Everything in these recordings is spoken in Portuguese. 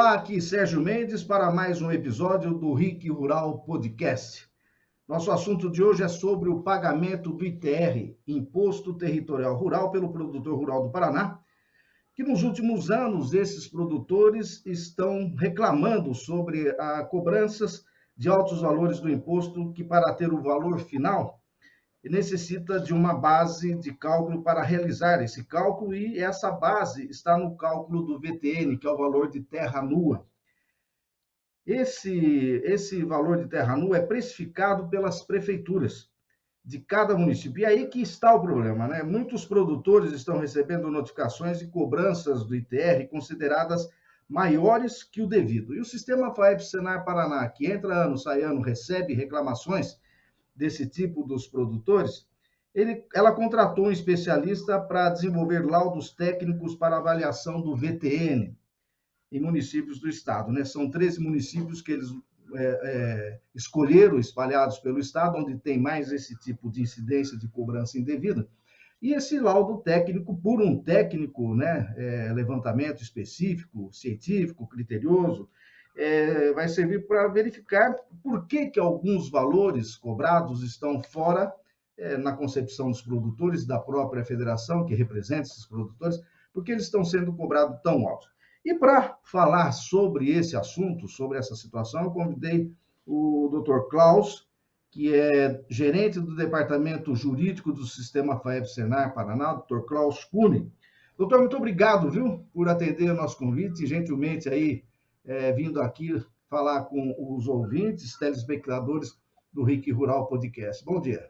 Olá, aqui Sérgio Mendes para mais um episódio do RIC Rural Podcast. Nosso assunto de hoje é sobre o pagamento do ITR, Imposto Territorial Rural, pelo produtor rural do Paraná, que nos últimos anos esses produtores estão reclamando sobre cobranças de altos valores do imposto, que para ter o valor final necessita de uma base de cálculo para realizar esse cálculo, e essa base está no cálculo do VTN, que é o valor de terra nua. Esse valor de terra nua é precificado pelas prefeituras de cada município. E aí que está o problema, né? Muitos produtores estão recebendo notificações de cobranças do ITR consideradas maiores que o devido. E o sistema FAEP-Senar Paraná, que entra ano, sai ano, recebe reclamações desse tipo dos produtores, ela contratou um especialista para desenvolver laudos técnicos para avaliação do VTN em municípios do estado, né? São 13 municípios que eles escolheram, espalhados pelo estado, onde tem mais esse tipo de incidência de cobrança indevida. E esse laudo técnico, por um técnico, né, levantamento específico, científico, criterioso, vai servir para verificar por que alguns valores cobrados estão fora, na concepção dos produtores, da própria federação, que representa esses produtores, porque eles estão sendo cobrados tão altos. E para falar sobre esse assunto, sobre essa situação, eu convidei o Dr. Klaus, que é gerente do Departamento Jurídico do Sistema FAEP-Senar Paraná, Dr. Klaus Kuhne. Doutor, muito obrigado, viu, por atender o nosso convite, e gentilmente aí vindo aqui falar com os ouvintes, telespectadores do RIC Rural Podcast. Bom dia.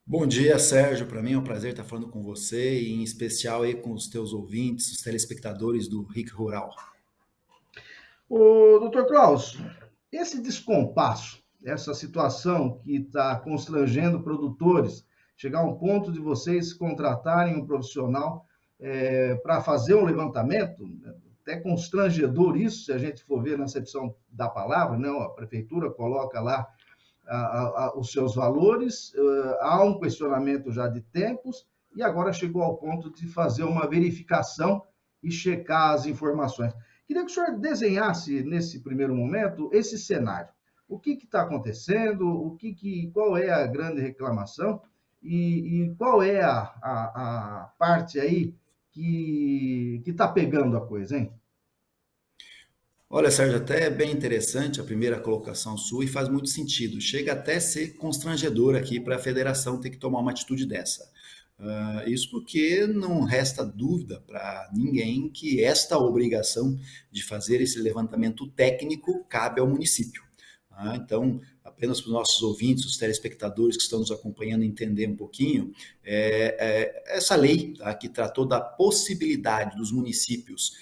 Bom dia, Sérgio. Para mim é um prazer estar falando com você e, em especial, aí com os teus ouvintes, os telespectadores do RIC Rural. Ô, doutor Klaus, esse descompasso, essa situação que está constrangendo produtores, chegar a um ponto de vocês contratarem um profissional para fazer um levantamento, até constrangedor isso, se a gente for ver na acepção da palavra, né? A prefeitura coloca lá os seus valores, há um questionamento já de tempos, e agora chegou ao ponto de fazer uma verificação e checar as informações. Queria que o senhor desenhasse, nesse primeiro momento, esse cenário. O que está acontecendo, qual é a grande reclamação e qual é a parte aí que está pegando a coisa, hein? Olha, Sérgio, até é bem interessante a primeira colocação sua e faz muito sentido. Chega até a ser constrangedor aqui para a federação ter que tomar uma atitude dessa. Isso porque não resta dúvida para ninguém que esta obrigação de fazer esse levantamento técnico cabe ao município. Então, apenas para os nossos ouvintes, os telespectadores que estão nos acompanhando entender um pouquinho, essa lei, tá, que tratou da possibilidade dos municípios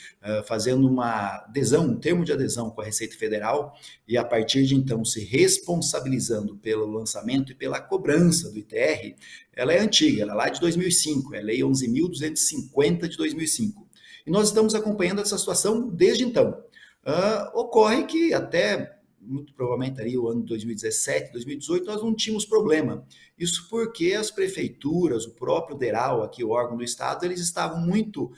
fazendo uma adesão, um termo de adesão com a Receita Federal, e a partir de então se responsabilizando pelo lançamento e pela cobrança do ITR, ela é antiga, ela é lá de 2005, é a Lei 11.250 de 2005. E nós estamos acompanhando essa situação desde então. Ocorre que até muito provavelmente ali o ano 2017, 2018, nós não tínhamos problema. Isso porque as prefeituras, o próprio DERAL, aqui o órgão do Estado, eles estavam muito,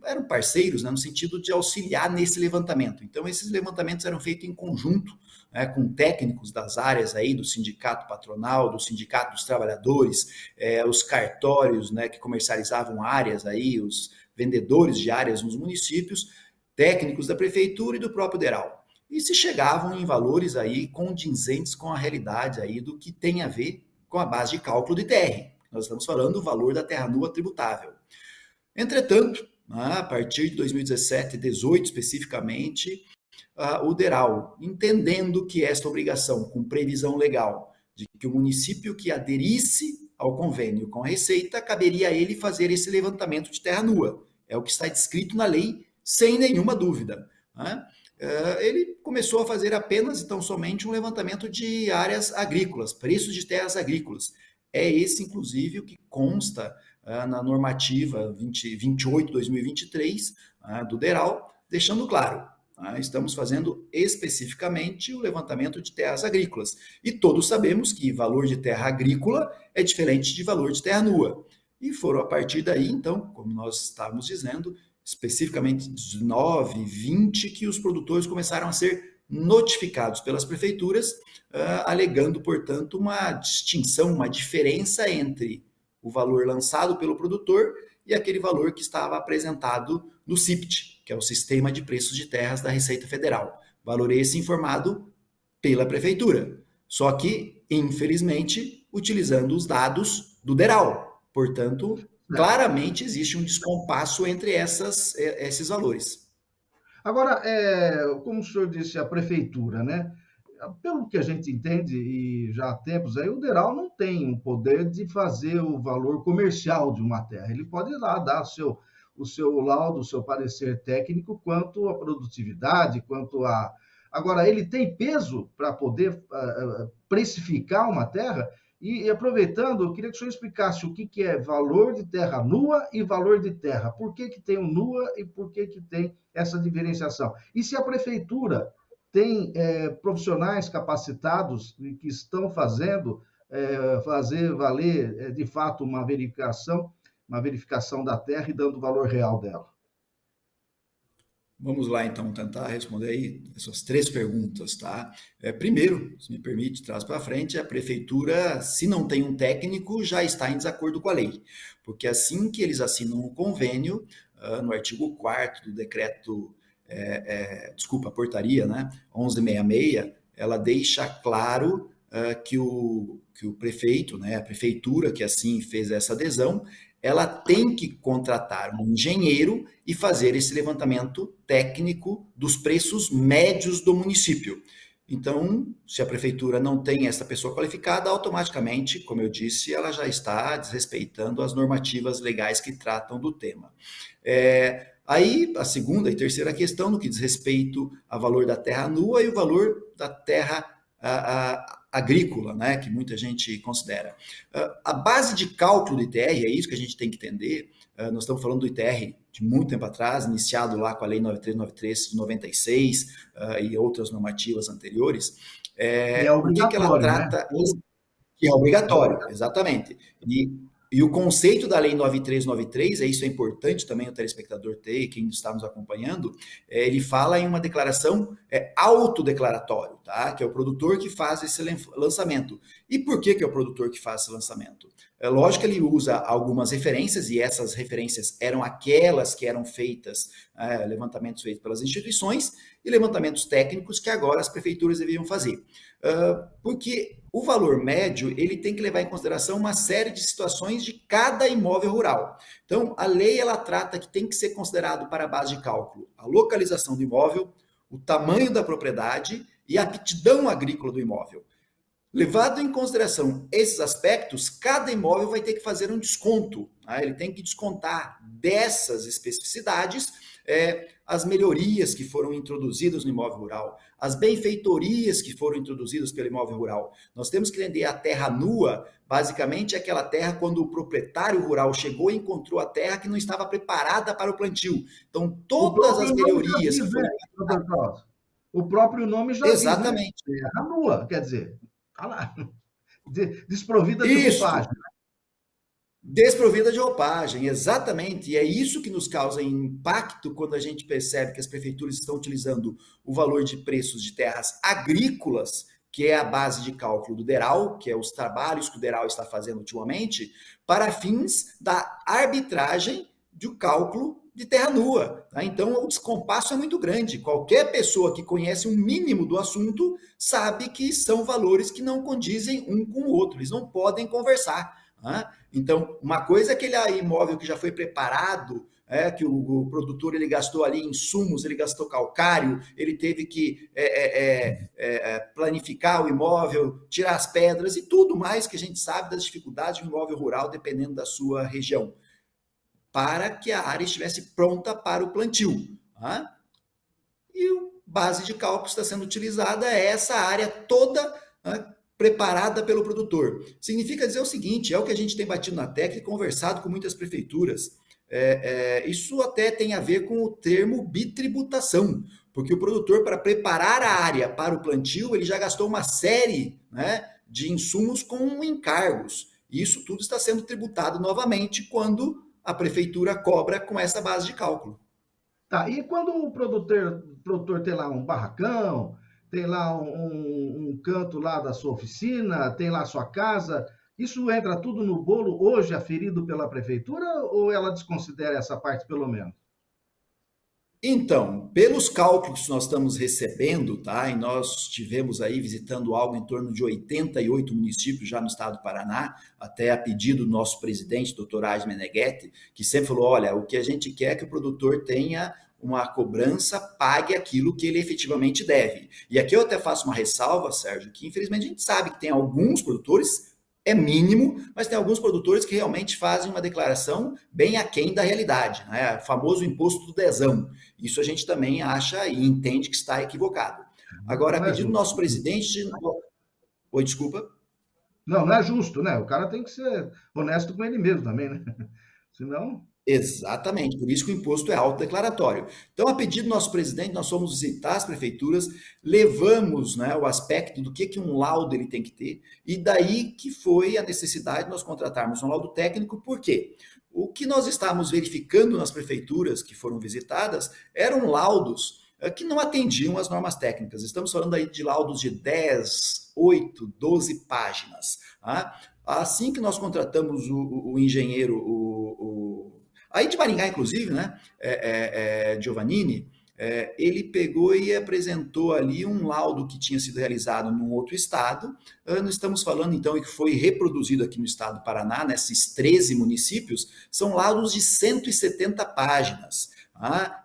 eram parceiros, né, no sentido de auxiliar nesse levantamento. Então, esses levantamentos eram feitos em conjunto, né, com técnicos das áreas aí, do sindicato patronal, do sindicato dos trabalhadores, os cartórios, né, que comercializavam áreas aí, os vendedores de áreas nos municípios, técnicos da prefeitura e do próprio DERAL. E se chegavam em valores aí condizentes com a realidade aí do que tem a ver com a base de cálculo do ITR. Nós estamos falando do valor da terra nua tributável. Entretanto, a partir de 2017 e 2018 especificamente, o DERAL, entendendo que esta obrigação com previsão legal de que o município que aderisse ao convênio com a Receita, caberia a ele fazer esse levantamento de terra nua. É o que está descrito na lei, sem nenhuma dúvida, né? Ele começou a fazer apenas, então, somente um levantamento de áreas agrícolas, preços de terras agrícolas. É esse, inclusive, o que consta na normativa 28/2023 do DERAL, deixando claro, estamos fazendo especificamente o levantamento de terras agrícolas. E todos sabemos que valor de terra agrícola é diferente de valor de terra nua. E foram a partir daí, então, como nós estávamos dizendo, especificamente 19, 20, que os produtores começaram a ser notificados pelas prefeituras, alegando, portanto, uma distinção, uma diferença entre o valor lançado pelo produtor e aquele valor que estava apresentado no CIPT, que é o Sistema de Preços de Terras da Receita Federal. Valor esse informado pela prefeitura. Só que, infelizmente, utilizando os dados do DERAL. Portanto, claramente existe um descompasso entre esses valores. Agora, como o senhor disse, a prefeitura, né? Pelo que a gente entende, e já há tempos aí, o DERAL não tem o poder de fazer o valor comercial de uma terra. Ele pode ir lá dar o seu laudo, o seu parecer técnico quanto à produtividade, quanto a. Agora, ele tem peso para poder precificar uma terra? E aproveitando, eu queria que o senhor explicasse o que é valor de terra nua e valor de terra. Por que tem o nua e por que tem essa diferenciação? E se a prefeitura tem profissionais capacitados que estão fazer valer de fato uma verificação da terra e dando o valor real dela. Vamos lá, então, tentar responder aí essas 3 perguntas, tá? Primeiro, se me permite, traz para frente, a prefeitura, se não tem um técnico, já está em desacordo com a lei, porque assim que eles assinam o convênio, no artigo 4º do decreto, a portaria, né, 1166, ela deixa claro que o prefeito, né, a prefeitura que assim fez essa adesão, ela tem que contratar um engenheiro e fazer esse levantamento técnico dos preços médios do município. Então, se a prefeitura não tem essa pessoa qualificada, automaticamente, como eu disse, ela já está desrespeitando as normativas legais que tratam do tema. Aí, a segunda e terceira questão, no que diz respeito ao valor da terra nua e o valor da terra agrícola, né, que muita gente considera. A base de cálculo do ITR, é isso que a gente tem que entender, nós estamos falando do ITR de muito tempo atrás, iniciado lá com a Lei 9393 de 96 e outras normativas anteriores. Por que ela trata... Né? Que é obrigatório, exatamente. E o conceito da Lei 9393, isso é importante também o telespectador ter, e quem está nos acompanhando, ele fala em uma declaração autodeclaratório, tá? Que é o produtor que faz esse lançamento. E por que é o produtor que faz esse lançamento? É lógico que ele usa algumas referências, e essas referências eram aquelas que eram feitas, levantamentos feitos pelas instituições, e levantamentos técnicos que agora as prefeituras deveriam fazer. Porque o valor médio, ele tem que levar em consideração uma série de situações de cada imóvel rural. Então, a lei, ela trata que tem que ser considerado para a base de cálculo a localização do imóvel, o tamanho da propriedade e a aptidão agrícola do imóvel. Levado em consideração esses aspectos, cada imóvel vai ter que fazer um desconto. Tá? Ele tem que descontar dessas especificidades as melhorias que foram introduzidas no imóvel rural, as benfeitorias que foram introduzidas pelo imóvel rural. Nós temos que entender a terra nua, basicamente é aquela terra quando o proprietário rural chegou e encontrou a terra que não estava preparada para o plantio. Então, todas as melhorias que foram... O próprio nome já exatamente. Diz, né? Terra nua, quer dizer, tá lá, desprovida de roupagem. Desprovida de roupagem, exatamente. E é isso que nos causa impacto quando a gente percebe que as prefeituras estão utilizando o valor de preços de terras agrícolas, que é a base de cálculo do DERAL, que é os trabalhos que o DERAL está fazendo ultimamente, para fins da arbitragem do cálculo de terra nua. Tá? Então, o descompasso é muito grande. Qualquer pessoa que conhece um mínimo do assunto sabe que são valores que não condizem um com o outro, eles não podem conversar. Então, uma coisa é aquele imóvel que já foi preparado, que o produtor ele gastou ali insumos, ele gastou calcário, ele teve que planificar o imóvel, tirar as pedras e tudo mais que a gente sabe das dificuldades de um imóvel rural, dependendo da sua região, para que a área estivesse pronta para o plantio. E a base de cálculo que está sendo utilizada é essa área toda preparada pelo produtor. Significa dizer o seguinte, é o que a gente tem batido na tecla e conversado com muitas prefeituras. Isso até tem a ver com o termo bitributação, porque o produtor, para preparar a área para o plantio, ele já gastou uma série, né, de insumos com encargos. E isso tudo está sendo tributado novamente quando a prefeitura cobra com essa base de cálculo. Tá, e quando o produtor tem lá um barracão, tem lá um canto lá da sua oficina, tem lá a sua casa, isso entra tudo no bolo hoje aferido pela prefeitura ou ela desconsidera essa parte pelo menos? Então, pelos cálculos que nós estamos recebendo, tá? E nós tivemos aí visitando algo em torno de 88 municípios já no estado do Paraná, até a pedido do nosso presidente, doutor Ais Meneghetti, que sempre falou: olha, o que a gente quer é que o produtor tenha uma cobrança, pague aquilo que ele efetivamente deve. E aqui eu até faço uma ressalva, Sérgio, que infelizmente a gente sabe que tem alguns produtores, é mínimo, mas tem alguns produtores que realmente fazem uma declaração bem aquém da realidade, né? O famoso imposto do dezão. Isso a gente também acha e entende que está equivocado. Agora, a Não é pedido do justo. nosso presidente. Oi, desculpa. Não, não é justo, né? O cara tem que ser honesto com ele mesmo também, né? Senão, Exatamente, por isso que o imposto é autodeclaratório. Então, a pedido do nosso presidente, nós fomos visitar as prefeituras, levamos, né, o aspecto do que um laudo ele tem que ter, e daí que foi a necessidade de nós contratarmos um laudo técnico, por quê? O que nós estávamos verificando nas prefeituras que foram visitadas eram laudos que não atendiam às normas técnicas. Estamos falando aí de laudos de 10, 8, 12 páginas. Tá? Assim que nós contratamos o engenheiro, aí de Maringá, inclusive, né? Giovannini, ele pegou e apresentou ali um laudo que tinha sido realizado num outro estado. Nós estamos falando, então, e que foi reproduzido aqui no estado do Paraná, nesses 13 municípios, são laudos de 170 páginas.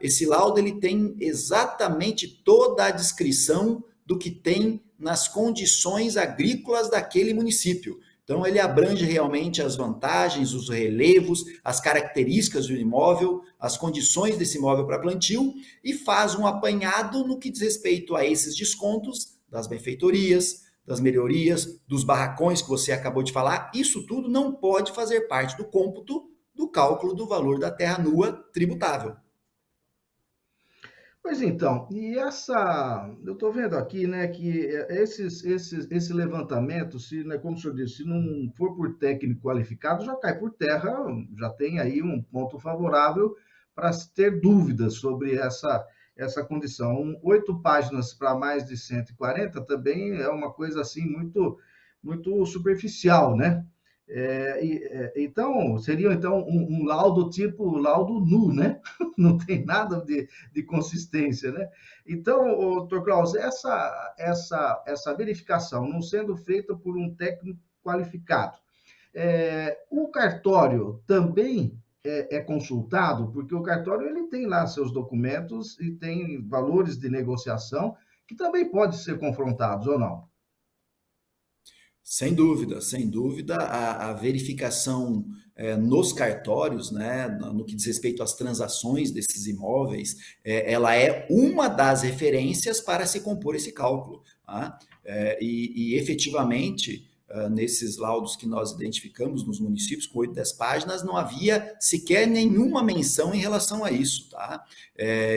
Esse laudo ele tem exatamente toda a descrição do que tem nas condições agrícolas daquele município. Então, ele abrange realmente as vantagens, os relevos, as características do imóvel, as condições desse imóvel para plantio e faz um apanhado no que diz respeito a esses descontos das benfeitorias, das melhorias, dos barracões que você acabou de falar. Isso tudo não pode fazer parte do cômputo do cálculo do valor da terra nua tributável. pois então, eu estou vendo aqui, né, que esse levantamento, se, né, como o senhor disse, se não for por técnico qualificado, já cai por terra, já tem aí um ponto favorável para ter dúvidas sobre essa condição. 8 páginas para mais de 140 também é uma coisa assim muito superficial, né? Então, seria então um laudo tipo laudo nu, né? Não tem nada de consistência, né? Então, doutor Klaus, essa verificação não sendo feita por um técnico qualificado, o cartório também é consultado, porque o cartório ele tem lá seus documentos e tem valores de negociação que também podem ser confrontados ou não. Sem dúvida, a verificação nos cartórios, né, no que diz respeito às transações desses imóveis, ela é uma das referências para se compor esse cálculo. Tá? E efetivamente, nesses laudos que nós identificamos nos municípios, com 8, 10 páginas, não havia sequer nenhuma menção em relação a isso. Tá?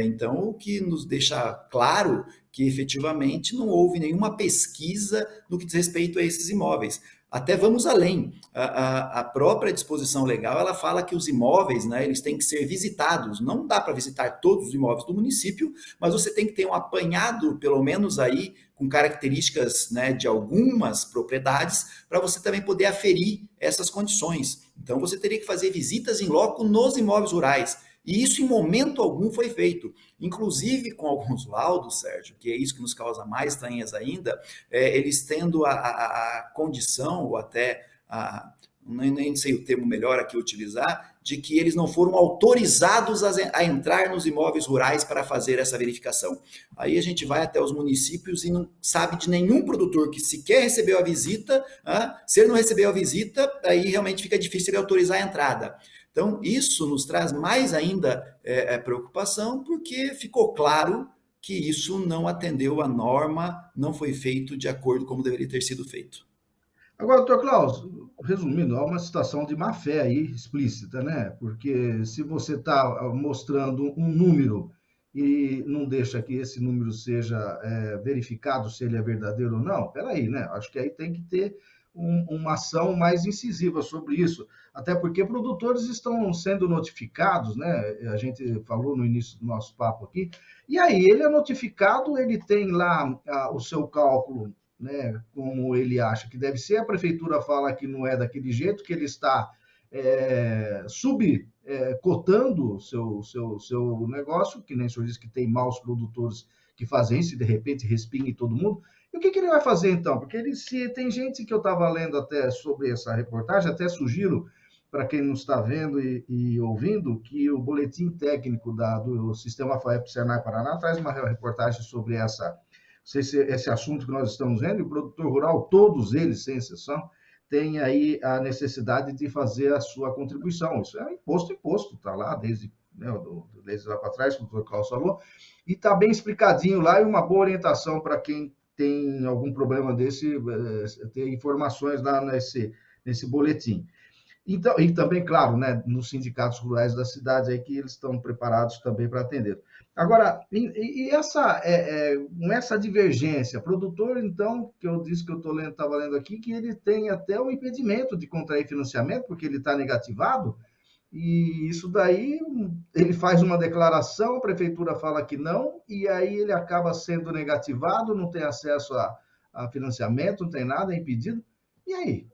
Então, o que nos deixa claro que efetivamente não houve nenhuma pesquisa no que diz respeito a esses imóveis. Até vamos além. A própria disposição legal ela fala que os imóveis, né, eles têm que ser visitados. Não dá para visitar todos os imóveis do município, mas você tem que ter um apanhado, pelo menos aí, com características, né, de algumas propriedades, para você também poder aferir essas condições. Então você teria que fazer visitas em loco nos imóveis rurais. E isso em momento algum foi feito. Inclusive com alguns laudos, Sérgio, que é isso que nos causa mais estranhas ainda, eles tendo a condição, ou até, nem sei o termo melhor aqui utilizar, de que eles não foram autorizados a entrar nos imóveis rurais para fazer essa verificação. Aí a gente vai até os municípios e não sabe de nenhum produtor que sequer recebeu a visita. Se ele não recebeu a visita, aí realmente fica difícil ele autorizar a entrada. Então, isso nos traz mais ainda preocupação, porque ficou claro que isso não atendeu a norma, não foi feito de acordo como deveria ter sido feito. Agora, doutor Klaus, resumindo, há uma situação de má fé aí explícita, né? Porque se você está mostrando um número e não deixa que esse número seja verificado se ele é verdadeiro ou não, peraí, né? Acho que aí tem que ter uma ação mais incisiva sobre isso, até porque produtores estão sendo notificados, né? A gente falou no início do nosso papo aqui, e aí ele é notificado, ele tem lá o seu cálculo, né, como ele acha que deve ser, a prefeitura fala que não é daquele jeito, que ele está subcotando o seu negócio, que nem o senhor disse que tem maus produtores que fazem isso e de repente respinga em todo mundo. E o que ele vai fazer então? Porque se tem gente que eu estava lendo até sobre essa reportagem, até sugiro para quem não está vendo e ouvindo, que o boletim técnico do Sistema FAEP Senai Paraná traz uma reportagem sobre esse assunto que nós estamos vendo, e o produtor rural, todos eles, sem exceção, tem aí a necessidade de fazer a sua contribuição. Isso é imposto, está lá desde, né, desde lá para trás, como o doutor Carlos falou, e está bem explicadinho lá, e uma boa orientação para quem tem algum problema desse, ter informações lá nesse boletim. Então, e também, claro, né, nos sindicatos rurais da cidade, aí que eles estão preparados também para atender. Agora, essa divergência, produtor, então, que eu disse que eu estava lendo aqui, que ele tem até o impedimento de contrair financiamento, porque ele está negativado, e isso daí, ele faz uma declaração, a prefeitura fala que não, e aí ele acaba sendo negativado, não tem acesso a financiamento, não tem nada, é impedido. E aí?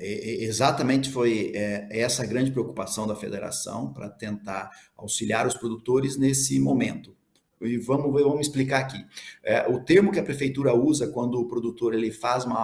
Exatamente foi essa a grande preocupação da federação para tentar auxiliar os produtores nesse momento. E vamos explicar aqui. O termo que a prefeitura usa quando o produtor ele faz uma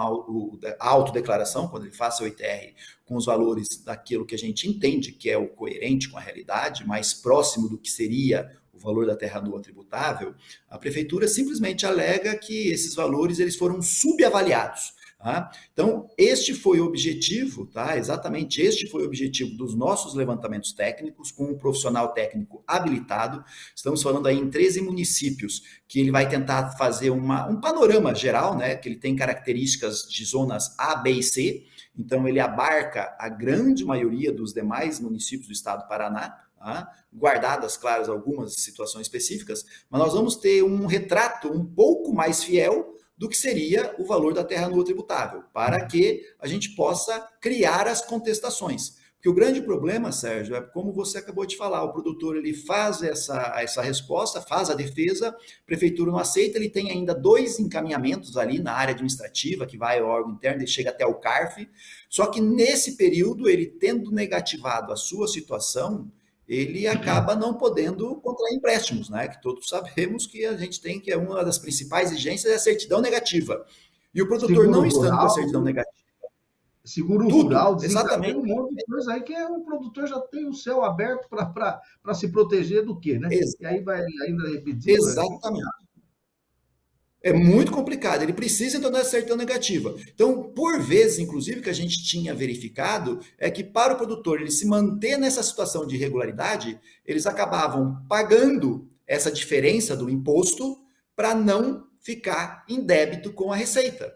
autodeclaração, quando ele faz seu ITR com os valores daquilo que a gente entende que é o coerente com a realidade, mais próximo do que seria o valor da terra nua tributável, a prefeitura simplesmente alega que esses valores eles foram subavaliados. Tá? Então, este foi o objetivo, tá? Exatamente este foi o objetivo dos nossos levantamentos técnicos, com um profissional técnico habilitado. Estamos falando aí em 13 municípios, que ele vai tentar fazer um panorama geral, né? Que ele tem características de zonas A, B e C, então ele abarca a grande maioria dos demais municípios do estado do Paraná, tá? Guardadas, claro, algumas situações específicas, mas nós vamos ter um retrato um pouco mais fiel do que seria o valor da terra nua tributável, para que a gente possa criar as contestações. Porque o grande problema, Sérgio, é como você acabou de falar, o produtor ele faz essa resposta, faz a defesa, a prefeitura não aceita, ele tem ainda 2 encaminhamentos ali na área administrativa, que vai ao órgão interno, ele chega até o CARF, só que nesse período, ele tendo negativado a sua situação, ele acaba não podendo contrair empréstimos, né? Que todos sabemos que a gente tem que uma das principais exigências é a certidão negativa. E o produtor Seguro não estando com a rural, certidão negativa, seguro rural, tudo, desencadeia exatamente, um monte de coisa aí que o produtor já tem o céu aberto para se proteger do quê, né? ex E aí vai ainda pedindo, é exatamente. complicado. É muito complicado, ele precisa então dessa certidão negativa. Então, por vezes, inclusive, que a gente tinha verificado, é que para o produtor ele se manter nessa situação de irregularidade, eles acabavam pagando essa diferença do imposto para não ficar em débito com a Receita.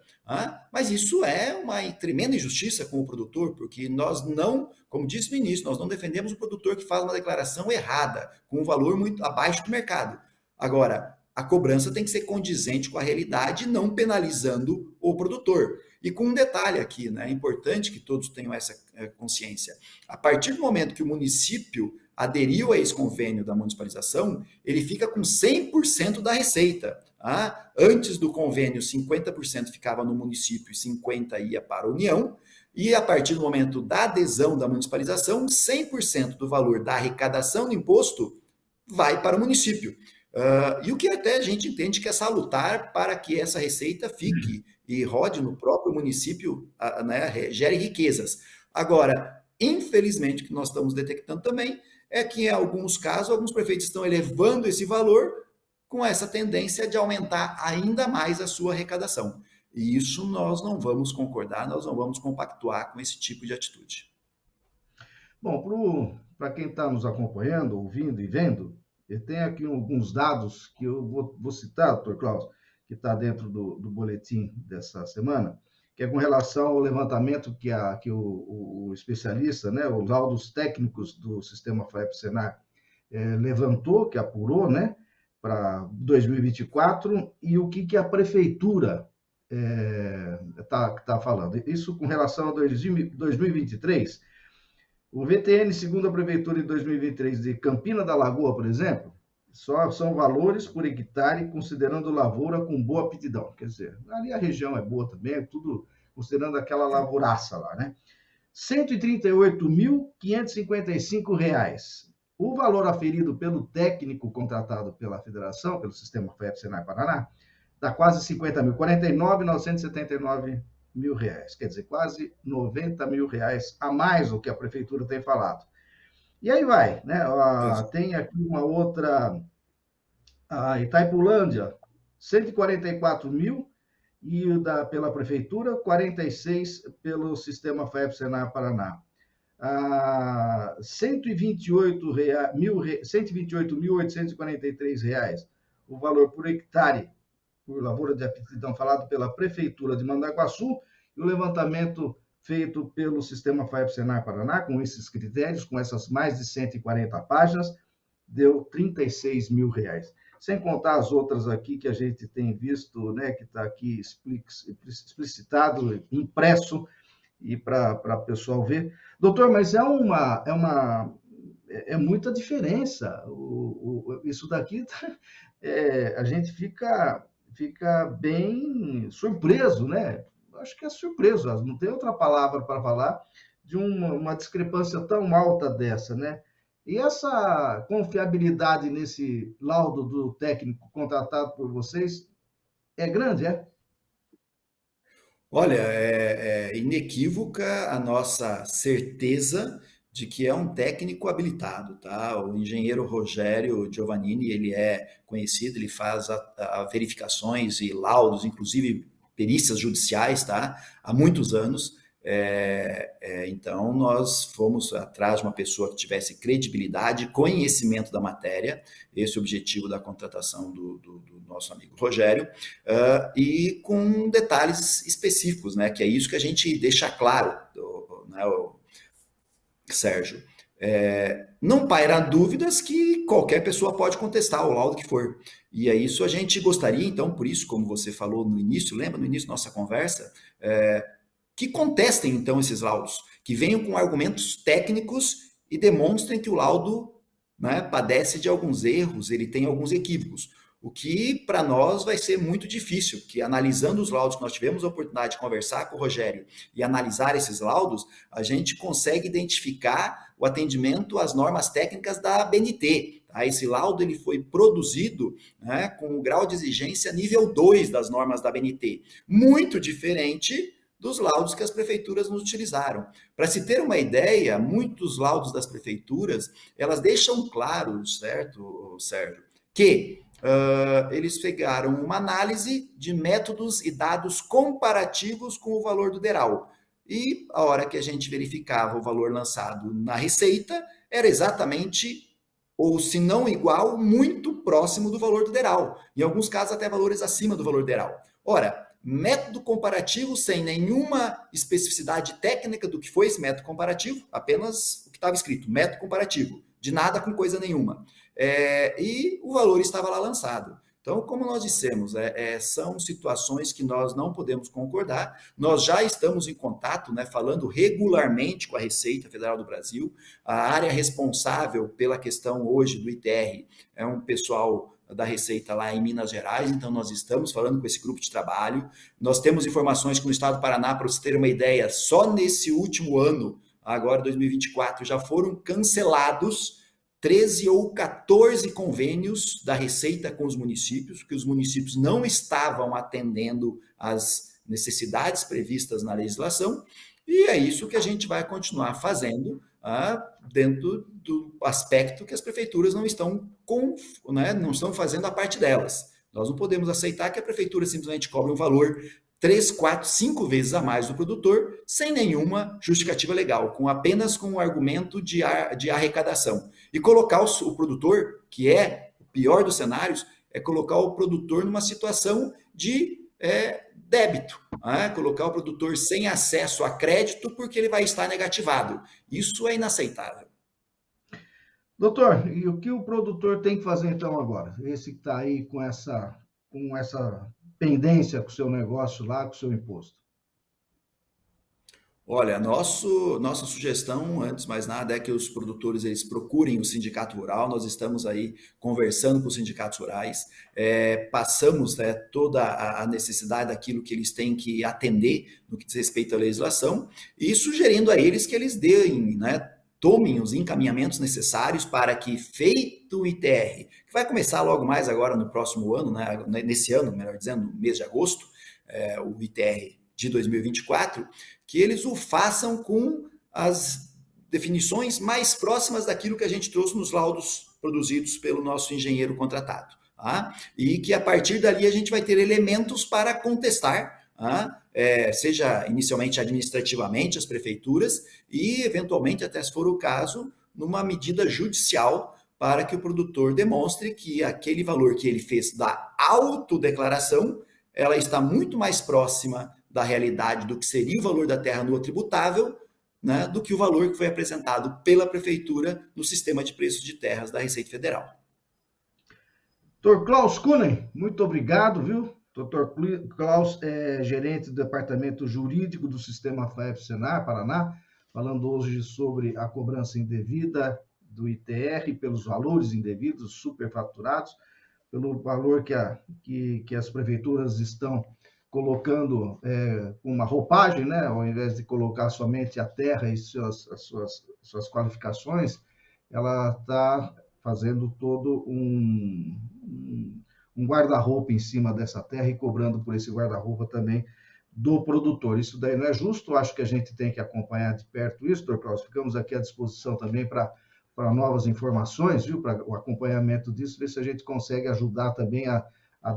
Mas isso é uma tremenda injustiça com o produtor, porque nós não, como disse no início, nós não defendemos o produtor que faz uma declaração errada, com um valor muito abaixo do mercado. Agora, a cobrança tem que ser condizente com a realidade, não penalizando o produtor. E com um detalhe aqui, né? É importante que todos tenham essa consciência. A partir do momento que o município aderiu a esse convênio da municipalização, ele fica com 100% da receita. Antes do convênio, 50% ficava no município e 50% ia para a União. E a partir do momento da adesão da municipalização, 100% do valor da arrecadação do imposto vai para o município. E o que até a gente entende que é salutar para que essa receita fique e rode no próprio município, né, gere riquezas. Agora, infelizmente, o que nós estamos detectando também é que, em alguns casos, alguns prefeitos estão elevando esse valor com essa tendência de aumentar ainda mais a sua arrecadação. E isso nós não vamos concordar, nós não vamos compactuar com esse tipo de atitude. Bom, para quem está nos acompanhando, ouvindo e vendo, eu tenho aqui alguns dados que eu vou citar, doutor Klaus, que está dentro do boletim dessa semana, que é com relação ao levantamento que o especialista, né, os laudos técnicos do sistema FAEP-SENAR levantou, que apurou, né, para 2024, e o que a prefeitura está falando. Isso com relação a 2023. O VTN, segundo a Prefeitura de 2023 de Campina da Lagoa, por exemplo, só são valores por hectare, considerando lavoura com boa aptidão. Quer dizer, ali a região é boa também, é tudo considerando aquela lavouraça lá, né? R$ 138.555. O valor aferido pelo técnico contratado pela federação, pelo sistema FEP Senai Paraná, dá quase 50 mil, R$ 49.979 mil. Quer dizer, quase R$ 90 mil a mais do que a prefeitura tem falado. E aí vai, né? Tem aqui uma outra, a Itaipulândia, 144 mil, e pela prefeitura, 46 pelo sistema FEP Senai Paraná. 128.843 reais o valor por hectare por lavoura de aptidão falado pela prefeitura de Mandaguaçu, e o levantamento feito pelo sistema FAEP Senai Paraná, com esses critérios, com essas mais de 140 páginas, deu R$ 36 mil. Sem contar as outras aqui que a gente tem visto, né, que está aqui explicitado, impresso, e para o pessoal ver. Doutor, mas é muita diferença. Isso daqui, a gente fica bem surpreso, né? Acho que é surpreso, não tem outra palavra para falar de uma discrepância tão alta dessa, né? E essa confiabilidade nesse laudo do técnico contratado por vocês é grande, é? Olha, é inequívoca a nossa certeza de que é um técnico habilitado, tá? O engenheiro Rogério Giovannini, ele é conhecido, ele faz verificações e laudos, inclusive perícias judiciais, tá? Há muitos anos. Então, nós fomos atrás de uma pessoa que tivesse credibilidade, conhecimento da matéria, esse é o objetivo da contratação do nosso amigo Rogério, e com detalhes específicos, né, que é isso que a gente deixa claro, né, Sérgio. Não paira dúvidas que qualquer pessoa pode contestar o laudo que for. E é isso a gente gostaria, então, por isso, como você falou no início, lembra no início da nossa conversa, que contestem, então, esses laudos, que venham com argumentos técnicos e demonstrem que o laudo, né, padece de alguns erros, ele tem alguns equívocos. O que, para nós, vai ser muito difícil, porque analisando os laudos que nós tivemos a oportunidade de conversar com o Rogério e analisar esses laudos, a gente consegue identificar o atendimento às normas técnicas da ABNT. Tá? Esse laudo ele foi produzido, né, com o grau de exigência nível 2 das normas da ABNT, muito diferente dos laudos que as prefeituras nos utilizaram. Para se ter uma ideia, muitos laudos das prefeituras, elas deixam claro, certo, Sérgio, que eles pegaram uma análise de métodos e dados comparativos com o valor do DERAL. E a hora que a gente verificava o valor lançado na Receita, era exatamente, ou se não igual, muito próximo do valor do DERAL. Em alguns casos, até valores acima do valor do DERAL. Ora, método comparativo sem nenhuma especificidade técnica do que foi esse método comparativo, apenas o que estava escrito, método comparativo, de nada com coisa nenhuma. E o valor estava lá lançado. Então, como nós dissemos, são situações que nós não podemos concordar. Nós já estamos em contato, né, falando regularmente com a Receita Federal do Brasil. A área responsável pela questão hoje do ITR é um pessoal da Receita lá em Minas Gerais, então nós estamos falando com esse grupo de trabalho. Nós temos informações que no estado do Paraná, para você ter uma ideia, só nesse último ano, agora 2024, já foram cancelados 13 ou 14 convênios da Receita com os municípios, porque os municípios não estavam atendendo às necessidades previstas na legislação, e é isso que a gente vai continuar fazendo dentro do aspecto que as prefeituras não estão não estão fazendo a parte delas. Nós não podemos aceitar que a prefeitura simplesmente cobre um valor 3, 4, 5 vezes a mais do produtor, sem nenhuma justificativa legal, apenas com o argumento de arrecadação. E colocar o produtor, que é o pior dos cenários, é colocar o produtor numa situação de débito, colocar o produtor sem acesso a crédito porque ele vai estar negativado. Isso é inaceitável. Doutor, e o que o produtor tem que fazer então agora? Esse que está aí com essa pendência com o seu negócio lá, com o seu imposto? Olha, nossa sugestão, antes de mais nada, é que os produtores eles procurem o sindicato rural. Nós estamos aí conversando com os sindicatos rurais, passamos, né, toda a necessidade daquilo que eles têm que atender no que diz respeito à legislação e sugerindo a eles que eles deem, né, tomem os encaminhamentos necessários para que, feito o ITR, que vai começar logo mais agora no próximo ano, né, nesse ano, melhor dizendo, no mês de agosto, o ITR de 2024, que eles o façam com as definições mais próximas daquilo que a gente trouxe nos laudos produzidos pelo nosso engenheiro contratado. Tá? E que a partir dali a gente vai ter elementos para contestar, tá? Seja inicialmente administrativamente as prefeituras e eventualmente, até se for o caso, numa medida judicial para que o produtor demonstre que aquele valor que ele fez da autodeclaração, ela está muito mais próxima da realidade do que seria o valor da terra nua tributável, né, do que o valor que foi apresentado pela prefeitura no sistema de preços de terras da Receita Federal. Dr. Klaus Kunen, muito obrigado, viu? Dr. Klaus é gerente do Departamento Jurídico do Sistema FAEP-Senar, Paraná, falando hoje sobre a cobrança indevida do ITR pelos valores indevidos, superfaturados, pelo valor que as prefeituras estão colocando uma roupagem, né? Ao invés de colocar somente a terra e suas qualificações, ela está fazendo todo um guarda-roupa em cima dessa terra e cobrando por esse guarda-roupa também do produtor. Isso daí não é justo, acho que a gente tem que acompanhar de perto isso, Dr. Klaus. Ficamos aqui à disposição também para novas informações, viu? Para o acompanhamento disso, ver se a gente consegue ajudar também a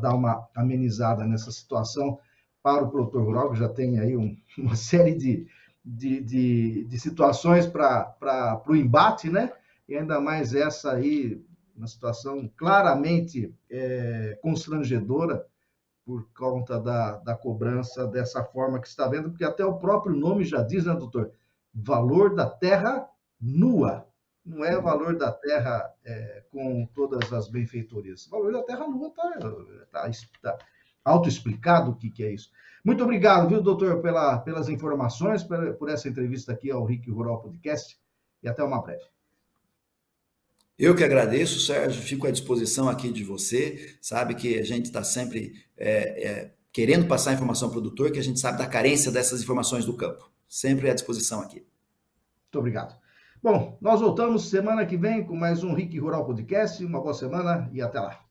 dar uma amenizada nessa situação para o produtor rural, que já tem aí uma série de situações para o embate, né? E ainda mais essa aí, uma situação claramente constrangedora por conta da cobrança dessa forma que está vendo, porque até o próprio nome já diz, né, doutor? Valor da terra nua. Não é o valor da terra com todas as benfeitorias. O valor da terra nua está autoexplicado o que é isso. Muito obrigado, viu, doutor, pelas informações, por essa entrevista aqui ao RIC Rural Podcast, e até uma breve. Eu que agradeço, Sérgio, fico à disposição aqui de você, sabe que a gente está sempre querendo passar informação ao produtor, que a gente sabe da carência dessas informações do campo. Sempre à disposição aqui. Muito obrigado. Bom, nós voltamos semana que vem com mais um RIC Rural Podcast. Uma boa semana e até lá.